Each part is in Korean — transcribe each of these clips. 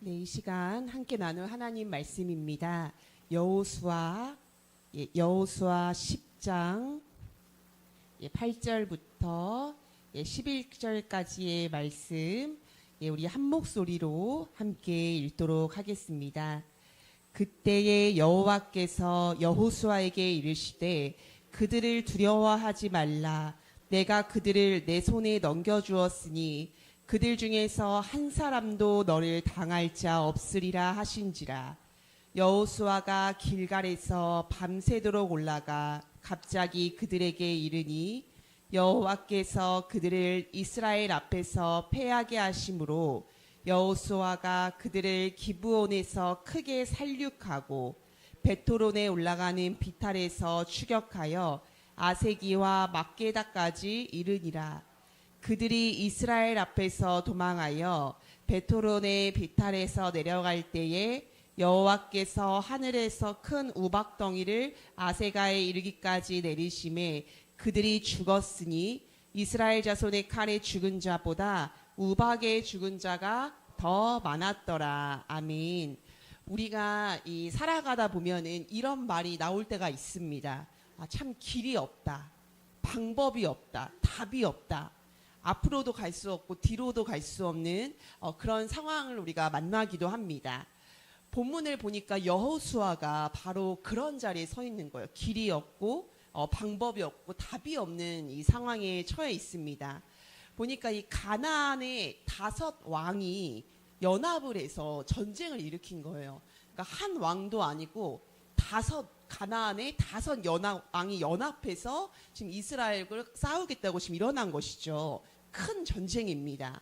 네, 이 시간 함께 나눌 하나님 말씀입니다. 여호수아 10장 8절부터 11절까지의 말씀 우리 한 목소리로 함께 읽도록 하겠습니다. 그때에 여호와께서 여호수아에게 이르시되 그들을 두려워하지 말라. 내가 그들을 내 손에 넘겨주었으니 그들 중에서 한 사람도 너를 당할 자 없으리라 하신지라. 여호수아가 길갈에서 밤새도록 올라가 갑자기 그들에게 이르니 여호와께서 그들을 이스라엘 앞에서 패하게 하심으로 여호수아가 그들을 기브온에서 크게 살육하고 베토론에 올라가는 비탈에서 추격하여 아세기와 막게다까지 이르니라. 그들이 이스라엘 앞에서 도망하여 베토론의 비탈에서 내려갈 때에 여호와께서 하늘에서 큰 우박덩이를 아세가에 이르기까지 내리심에 그들이 죽었으니 이스라엘 자손의 칼에 죽은 자보다 우박에 죽은 자가 더 많았더라. 아멘. 우리가 살아가다 보면은 이런 말이 나올 때가 있습니다. 참 길이 없다. 방법이 없다. 답이 없다. 앞으로도 갈 수 없고 뒤로도 갈 수 없는 그런 상황을 우리가 만나기도 합니다. 본문을 보니까 여호수아가 바로 그런 자리에 서 있는 거예요. 길이 없고 방법이 없고 답이 없는 이 상황에 처해 있습니다. 보니까 이 가나안의 5 왕이 연합을 해서 전쟁을 일으킨 거예요. 그러니까 한 왕도 아니고 가나안의 5 왕이 연합해서 지금 이스라엘을 싸우겠다고 지금 일어난 것이죠. 큰 전쟁입니다.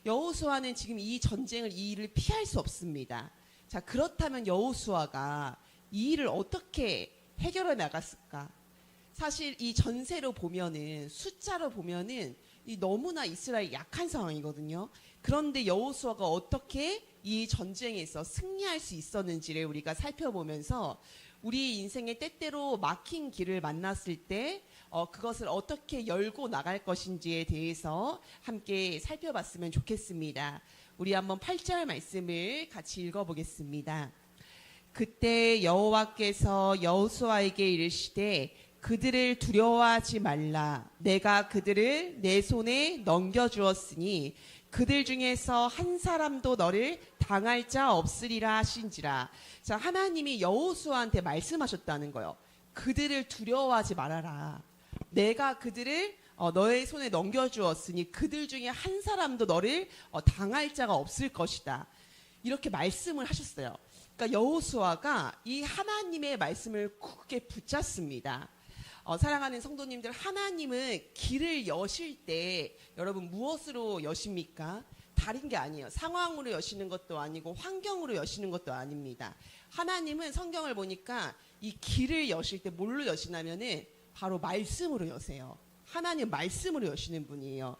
여호수아는 지금 이 전쟁을 이 일을 피할 수 없습니다. 자, 그렇다면 여호수아가 이 일을 어떻게 해결해 나갔을까? 사실 이 전세로 보면은 숫자로 보면은 너무나 이스라엘이 약한 상황이거든요. 그런데 여호수아가 어떻게 이 전쟁에서 승리할 수 있었는지를 우리가 살펴보면서 우리 인생의 때때로 막힌 길을 만났을 때 그것을 어떻게 열고 나갈 것인지에 대해서 함께 살펴봤으면 좋겠습니다. 우리 한번 8절 말씀을 같이 읽어보겠습니다. 그때 여호와께서 여호수아에게 이르시되 그들을 두려워하지 말라. 내가 그들을 내 손에 넘겨주었으니 그들 중에서 한 사람도 너를 당할 자 없으리라 하신지라. 자, 하나님이 여호수아한테 말씀하셨다는 거예요. 그들을 두려워하지 말아라. 내가 그들을 너의 손에 넘겨주었으니 그들 중에 한 사람도 너를 당할 자가 없을 것이다. 이렇게 말씀을 하셨어요. 그러니까 여호수아가 이 하나님의 말씀을 굳게 붙잡습니다. 사랑하는 성도님들, 하나님은 길을 여실 때 여러분 무엇으로 여십니까? 다른 게 아니에요. 상황으로 여시는 것도 아니고 환경으로 여시는 것도 아닙니다. 하나님은 성경을 보니까 이 길을 여실 때 뭘로 여시냐면은 바로 말씀으로 여세요. 하나님 말씀으로 여시는 분이에요.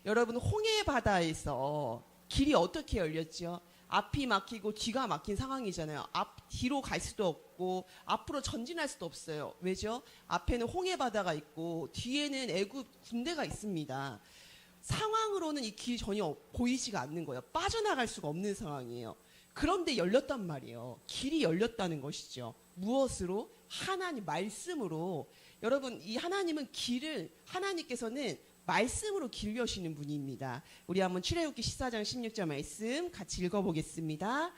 여러분, 홍해 바다에서 길이 어떻게 열렸죠? 앞이 막히고 뒤가 막힌 상황이잖아요. 뒤로 갈 수도 없고 앞으로 전진할 수도 없어요. 왜죠? 앞에는 홍해 바다가 있고 뒤에는 애굽 군대가 있습니다. 상황으로는 이 길이 전혀 보이지가 않는 거예요. 빠져나갈 수가 없는 상황이에요. 그런데 열렸단 말이에요. 길이 열렸다는 것이죠. 무엇으로? 하나님 말씀으로. 여러분, 이 하나님은 하나님께서는 말씀으로 길 여시는 분입니다. 우리 한번 출애굽기 14장 16절 말씀 같이 읽어보겠습니다.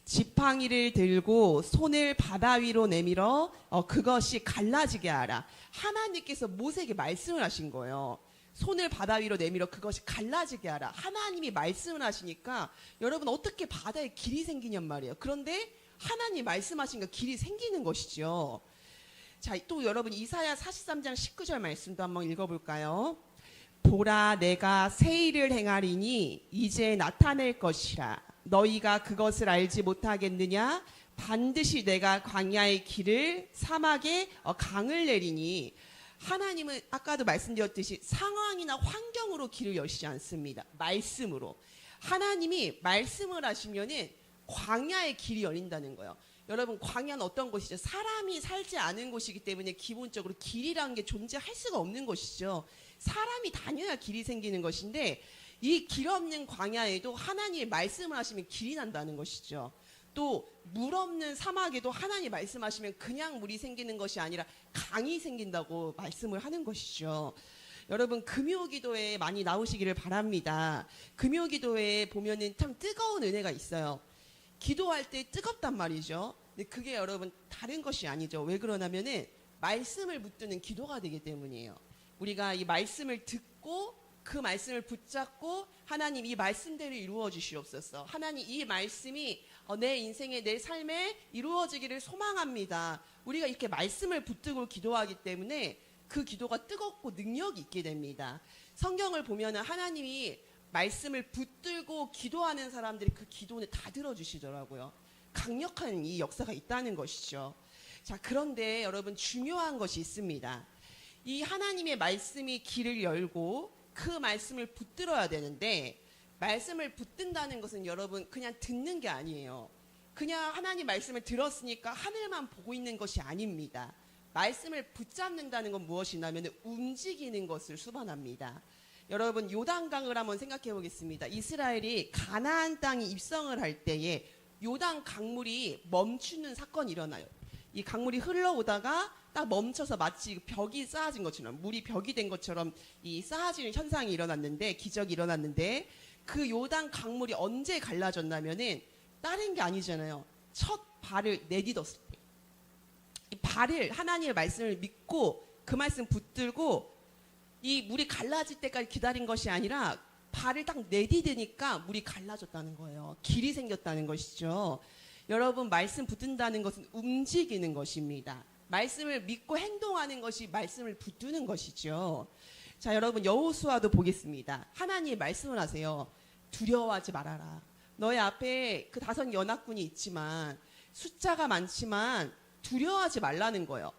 지팡이를 들고 손을 바다 위로 내밀어 그것이 갈라지게 하라. 하나님께서 모세에게 말씀을 하신 거예요. 손을 바다 위로 내밀어 그것이 갈라지게 하라. 하나님이 말씀을 하시니까 여러분, 어떻게 바다에 길이 생기냔 말이에요. 그런데 하나님 말씀하시니까 길이 생기는 것이죠. 자, 또 여러분 이사야 43장 19절 말씀도 한번 읽어볼까요? 보라, 내가 새 일을 행하리니 이제 나타낼 것이라. 너희가 그것을 알지 못하겠느냐? 반드시 내가 광야의 길을 사막에 강을 내리니. 하나님은 아까도 말씀드렸듯이 상황이나 환경으로 길을 여시지 않습니다. 말씀으로. 하나님이 말씀을 하시면은 광야의 길이 열린다는 거예요. 여러분, 광야는 어떤 곳이죠? 사람이 살지 않은 곳이기 때문에 기본적으로 길이라는 게 존재할 수가 없는 것이죠. 사람이 다녀야 길이 생기는 것인데 이 길 없는 광야에도 하나님의 말씀을 하시면 길이 난다는 것이죠. 또 물 없는 사막에도 하나님 말씀하시면 그냥 물이 생기는 것이 아니라 강이 생긴다고 말씀을 하는 것이죠. 여러분 금요기도에 많이 나오시기를 바랍니다. 금요기도에 보면은 참 뜨거운 은혜가 있어요. 기도할 때 뜨겁단 말이죠. 근데 그게 여러분 다른 것이 아니죠. 왜 그러냐면은 말씀을 붙드는 기도가 되기 때문이에요. 우리가 이 말씀을 듣고 그 말씀을 붙잡고 하나님 이 말씀대로 이루어 주시옵소서. 하나님 이 말씀이 내 인생에 내 삶에 이루어지기를 소망합니다. 우리가 이렇게 말씀을 붙들고 기도하기 때문에 그 기도가 뜨겁고 능력이 있게 됩니다. 성경을 보면 하나님이 말씀을 붙들고 기도하는 사람들이 그 기도는 다 들어주시더라고요. 강력한 이 역사가 있다는 것이죠. 자, 그런데 여러분 중요한 것이 있습니다. 이 하나님의 말씀이 길을 열고 그 말씀을 붙들어야 되는데 말씀을 붙든다는 것은 여러분 그냥 듣는 게 아니에요. 그냥 하나님 말씀을 들었으니까 하늘만 보고 있는 것이 아닙니다. 말씀을 붙잡는다는 건 무엇이냐면 움직이는 것을 수반합니다. 여러분 요단강을 한번 생각해 보겠습니다. 이스라엘이 가나안 땅에 입성을 할 때에 요단 강물이 멈추는 사건이 일어나요. 이 강물이 흘러오다가 딱 멈춰서 마치 벽이 쌓아진 것처럼 물이 벽이 된 것처럼 이 쌓아지는 현상이 일어났는데 기적이 일어났는데 그 요단 강물이 언제 갈라졌냐면은 다른 게 아니잖아요. 첫 발을 내딛었을 때. 이 발을 하나님의 말씀을 믿고 그 말씀 붙들고 이 물이 갈라질 때까지 기다린 것이 아니라 발을 딱 내디디니까 물이 갈라졌다는 거예요. 길이 생겼다는 것이죠. 여러분 말씀 붙든다는 것은 움직이는 것입니다. 말씀을 믿고 행동하는 것이 말씀을 붙드는 것이죠. 자, 여러분 여호수아도 보겠습니다. 하나님이 말씀을 하세요. 두려워하지 말아라. 너의 앞에 그 5 연합군이 있지만 숫자가 많지만 두려워하지 말라는 거예요.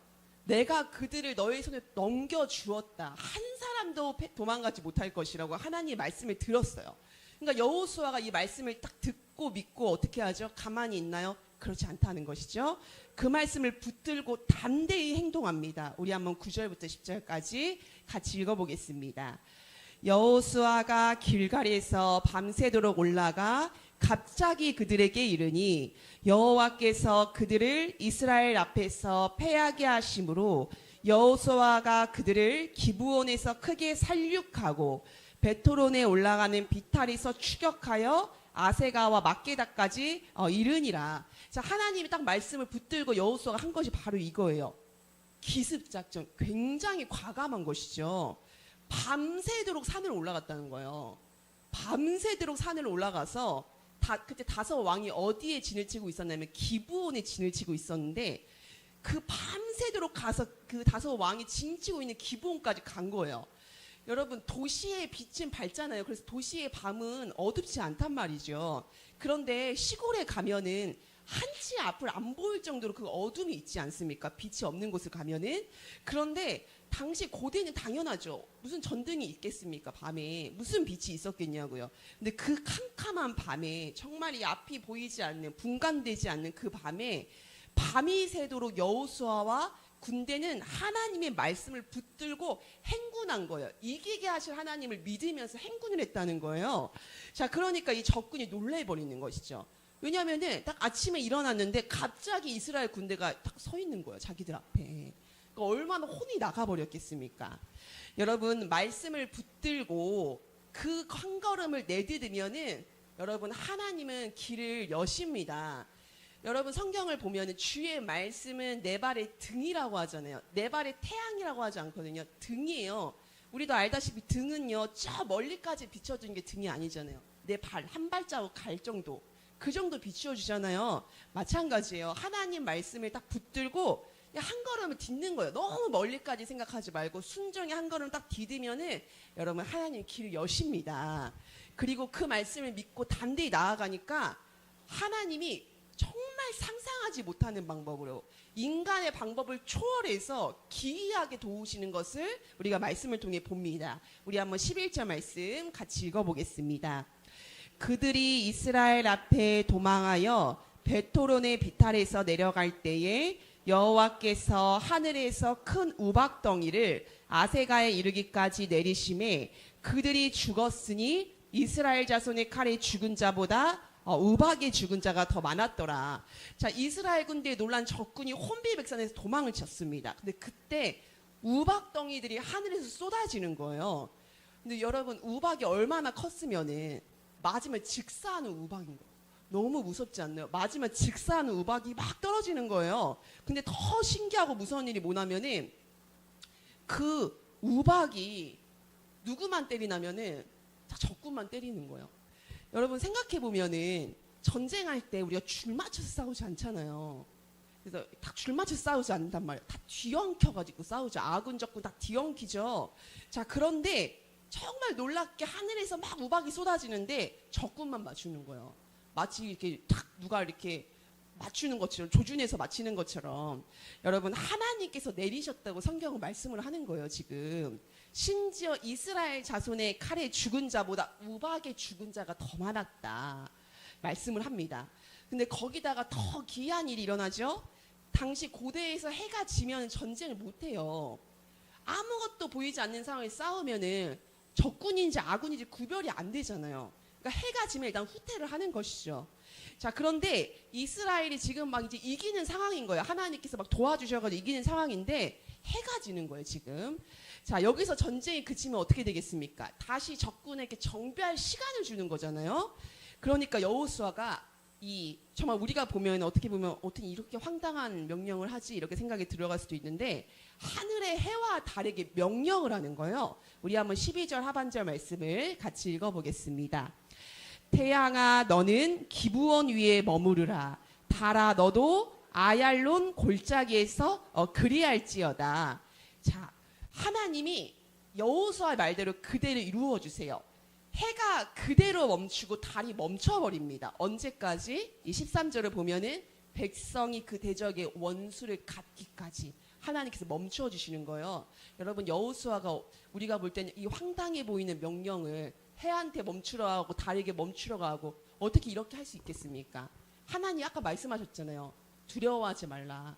내가 그들을 너의 손에 넘겨주었다. 한 사람도 도망가지 못할 것이라고 하나님의 말씀을 들었어요. 그러니까 여호수아가 이 말씀을 딱 듣고 믿고 어떻게 하죠? 가만히 있나요? 그렇지 않다는 것이죠. 그 말씀을 붙들고 담대히 행동합니다. 우리 한번 9절부터 10절까지 같이 읽어보겠습니다. 여호수아가 길갈에서 밤새도록 올라가 갑자기 그들에게 이르니 여호와께서 그들을 이스라엘 앞에서 패하게 하심으로 여호수아가 그들을 기브온에서 크게 살육하고 베토론에 올라가는 비탈에서 추격하여 아세가와 막게다까지 이르니라. 자, 하나님이 딱 말씀을 붙들고 여호수아가 한 것이 바로 이거예요. 기습작전. 굉장히 과감한 것이죠. 밤새도록 산을 올라갔다는 거예요. 밤새도록 산을 올라가서 그때 5 왕이 어디에 진을 치고 있었냐면 기브온에 진을 치고 있었는데 그 밤새도록 가서 그 5 왕이 진 치고 있는 기브온까지 간 거예요. 여러분 도시의 빛은 밝잖아요. 그래서 도시의 밤은 어둡지 않단 말이죠. 그런데 시골에 가면은 한치 앞을 안 보일 정도로 그 어둠이 있지 않습니까? 빛이 없는 곳을 가면은. 그런데 당시 고대는 당연하죠. 무슨 전등이 있겠습니까? 밤에 무슨 빛이 있었겠냐고요. 근데 그 캄캄한 밤에 정말 이 앞이 보이지 않는 분간되지 않는 그 밤에 밤이 새도록 여호수아와 군대는 하나님의 말씀을 붙들고 행군한 거예요. 이기게 하실 하나님을 믿으면서 행군을 했다는 거예요. 자, 그러니까 이 적군이 놀래버리는 것이죠. 왜냐하면은 딱 아침에 일어났는데 갑자기 이스라엘 군대가 딱 서 있는 거예요. 자기들 앞에. 그러니까 얼마나 혼이 나가버렸겠습니까? 여러분 말씀을 붙들고 그 한 걸음을 내딛으면은 여러분 하나님은 길을 여십니다. 여러분 성경을 보면 주의 말씀은 내 발의 등이라고 하잖아요. 내 발의 태양이라고 하지 않거든요. 등이에요. 우리도 알다시피 등은요 저 멀리까지 비춰주는 게 등이 아니잖아요. 내 발 한 발자국 갈 정도, 그 정도 비추어주잖아요. 마찬가지예요. 하나님 말씀을 딱 붙들고 한 걸음을 딛는 거예요. 너무 멀리까지 생각하지 말고 순종의 한 걸음 딱 디디면은 여러분 하나님 길을 여십니다. 그리고 그 말씀을 믿고 담대히 나아가니까 하나님이 정말 상상하지 못하는 방법으로 인간의 방법을 초월해서 기이하게 도우시는 것을 우리가 말씀을 통해 봅니다. 우리 한번 11절 말씀 같이 읽어보겠습니다. 그들이 이스라엘 앞에 도망하여 베토론의 비탈에서 내려갈 때에 여호와께서 하늘에서 큰 우박덩이를 아세가에 이르기까지 내리심에 그들이 죽었으니 이스라엘 자손의 칼에 죽은 자보다 우박에 죽은 자가 더 많았더라. 자, 이스라엘 군대에 놀란 적군이 혼비백산에서 도망을 쳤습니다. 근데 그때 우박 덩이들이 하늘에서 쏟아지는 거예요. 근데 여러분, 우박이 얼마나 컸으면은 맞으면 직사하는 우박인 거예요. 너무 무섭지 않나요? 맞으면 직사하는 우박이 막 떨어지는 거예요. 근데 더 신기하고 무서운 일이 뭐냐면은 그 우박이 누구만 때리냐면은 다 적군만 때리는 거예요. 여러분 생각해 보면은 전쟁할 때 우리가 줄 맞춰서 싸우지 않잖아요. 그래서 다 줄 맞춰서 싸우지 않는단 말이에요. 다 뒤엉켜가지고 싸우죠. 아군 적군 다 뒤엉키죠. 자, 그런데 정말 놀랍게 하늘에서 막 우박이 쏟아지는데 적군만 맞추는 거예요. 마치 이렇게 탁 누가 이렇게 맞추는 것처럼, 조준해서 맞히는 것처럼. 여러분, 하나님께서 내리셨다고 성경은 말씀을 하는 거예요. 지금 심지어 이스라엘 자손의 칼에 죽은 자보다 우박에 죽은 자가 더 많았다 말씀을 합니다. 근데 거기다가 더 기이한 일이 일어나죠. 당시 고대에서 해가 지면 전쟁을 못해요. 아무것도 보이지 않는 상황에 싸우면은 적군인지 아군인지 구별이 안 되잖아요. 그러니까 해가 지면 일단 후퇴를 하는 것이죠. 자, 그런데 이스라엘이 지금 막 이제 이기는 상황인 거예요. 하나님께서 막 도와주셔가지고 이기는 상황인데 해가 지는 거예요, 지금. 자, 여기서 전쟁이 그치면 어떻게 되겠습니까? 다시 적군에게 정비할 시간을 주는 거잖아요. 그러니까 여호수아가 정말 우리가 보면 어떻게 이렇게 황당한 명령을 하지 이렇게 생각이 들어갈 수도 있는데 하늘의 해와 달에게 명령을 하는 거예요. 우리 한번 12절 하반절 말씀을 같이 읽어보겠습니다. 태양아 너는 기브온 위에 머무르라. 달아 너도 아얄론 골짜기에서 그리할지어다. 자, 하나님이 여호수아의 말대로 그대로 이루어 주세요. 해가 그대로 멈추고 달이 멈춰버립니다. 언제까지? 이 13절을 보면은 백성이 그 대적의 원수를 갚기까지 하나님께서 멈춰 주시는 거예요. 여러분, 여호수아가 우리가 볼 때는 이 황당해 보이는 명령을 해한테 멈추러 하고 달에게 멈추러 가고 어떻게 이렇게 할 수 있겠습니까? 하나님 아까 말씀하셨잖아요. 두려워하지 말라.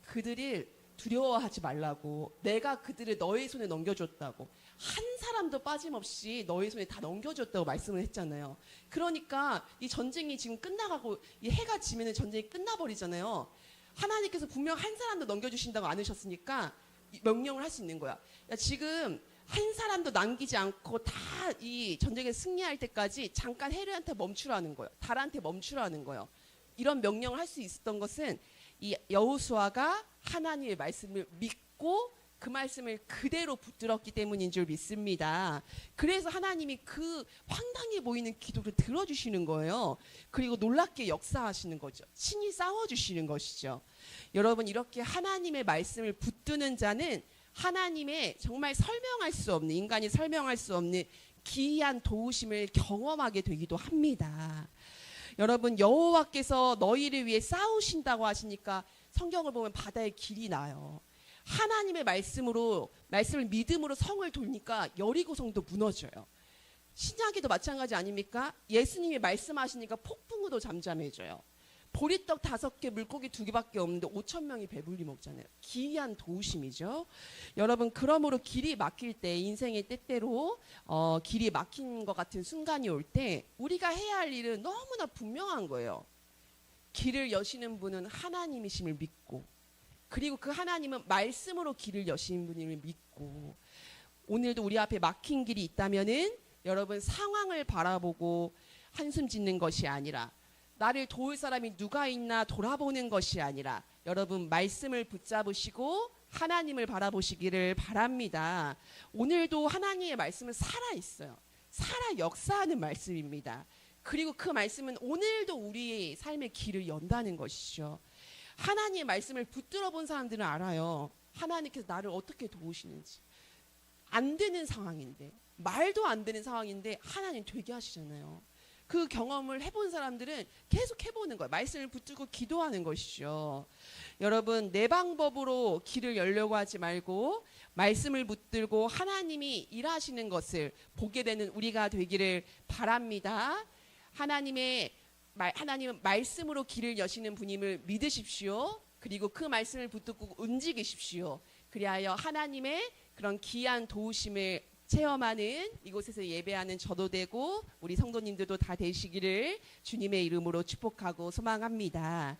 그들을 두려워하지 말라고. 내가 그들을 너의 손에 넘겨줬다고. 한 사람도 빠짐없이 너의 손에 다 넘겨줬다고 말씀을 했잖아요. 그러니까 이 전쟁이 지금 끝나가고 이 해가 지면 전쟁이 끝나버리잖아요. 하나님께서 분명 한 사람도 넘겨주신다고 않으셨으니까 명령을 할 수 있는 거야. 야, 지금 한 사람도 남기지 않고 다 이 전쟁에 승리할 때까지 잠깐 해류한테 멈추라는 거예요. 달한테 멈추라는 거예요. 이런 명령을 할 수 있었던 것은 이 여호수아가 하나님의 말씀을 믿고 그 말씀을 그대로 붙들었기 때문인 줄 믿습니다. 그래서 하나님이 그 황당해 보이는 기도를 들어주시는 거예요. 그리고 놀랍게 역사하시는 거죠. 친히 싸워주시는 것이죠. 여러분, 이렇게 하나님의 말씀을 붙드는 자는 하나님의 정말 설명할 수 없는, 인간이 설명할 수 없는 기이한 도우심을 경험하게 되기도 합니다. 여러분, 여호와께서 너희를 위해 싸우신다고 하시니까 성경을 보면 바다에 길이 나요. 하나님의 말씀을 믿음으로 성을 돌니까 여리고성도 무너져요. 신약에도 마찬가지 아닙니까? 예수님이 말씀하시니까 폭풍우도 잠잠해져요. 보리떡 5개, 물고기 2개밖에 없는데 5,000명이 배불리 먹잖아요. 기이한 도우심이죠. 여러분, 그러므로 길이 막힐 때, 인생의 때때로 길이 막힌 것 같은 순간이 올 때 우리가 해야 할 일은 너무나 분명한 거예요. 길을 여시는 분은 하나님이심을 믿고, 그리고 그 하나님은 말씀으로 길을 여시는 분임을 믿고, 오늘도 우리 앞에 막힌 길이 있다면은 여러분, 상황을 바라보고 한숨 짓는 것이 아니라, 나를 도울 사람이 누가 있나 돌아보는 것이 아니라, 여러분 말씀을 붙잡으시고 하나님을 바라보시기를 바랍니다. 오늘도 하나님의 말씀은 살아있어요. 살아 역사하는 말씀입니다. 그리고 그 말씀은 오늘도 우리의 삶의 길을 연다는 것이죠. 하나님의 말씀을 붙들어 본 사람들은 알아요. 하나님께서 나를 어떻게 도우시는지. 안 되는 상황인데, 말도 안 되는 상황인데 하나님 되게 하시잖아요. 그 경험을 해본 사람들은 계속 해보는 거예요. 말씀을 붙들고 기도하는 것이죠. 여러분, 내 방법으로 길을 열려고 하지 말고 말씀을 붙들고 하나님이 일하시는 것을 보게 되는 우리가 되기를 바랍니다. 하나님은 말씀으로 길을 여시는 분임을 믿으십시오. 그리고 그 말씀을 붙들고 움직이십시오. 그리하여 하나님의 그런 기이한 도우심을 체험하는 이곳에서 예배하는 저도 되고 우리 성도님들도 다 되시기를 주님의 이름으로 축복하고 소망합니다.